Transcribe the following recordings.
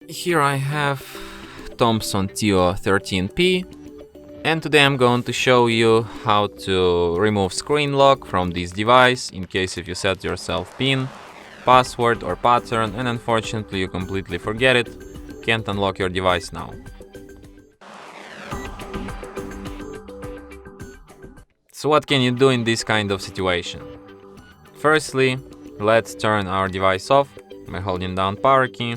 Here I have Thomson TO 13P, and today I'm going to show you how to remove screen lock from this device in case if you set yourself PIN, password or pattern and unfortunately you completely forget it, can't unlock your device now. So what can you do in this kind of situation? Firstly, let's turn our device off by holding down power key.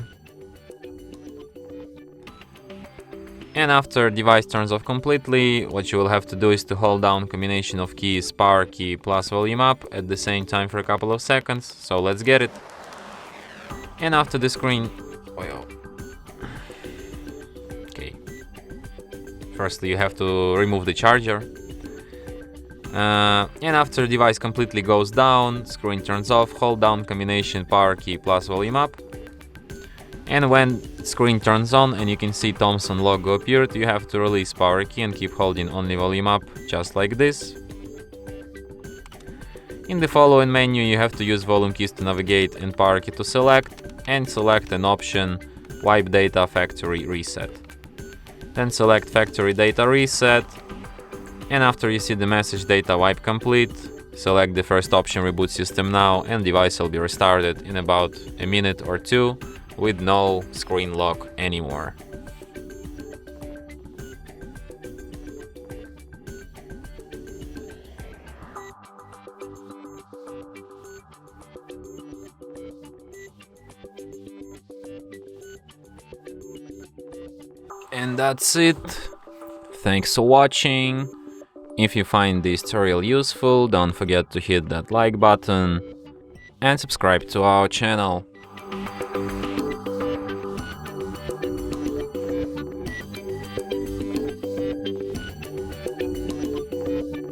And after device turns off completely, what you will have to do is to hold down combination of keys power key plus volume up at the same time for a couple of seconds. So let's get it. And after the screen, okay. Firstly, you have to remove the charger. And after the device completely goes down, screen turns off, hold down combination power key plus volume up. And when screen turns on and you can see Thomson logo appeared, you have to release power key and keep holding only volume up, just like this. In the following menu you have to use volume keys to navigate and power key to select, and select an option Wipe Data Factory Reset. Then select Factory Data Reset, and after you see the message Data Wipe Complete, select the first option Reboot System Now, and device will be restarted in about a minute or two with no screen lock anymore. And that's it. Thanks for watching. If you find this tutorial useful, don't forget to hit that like button and subscribe to our channel.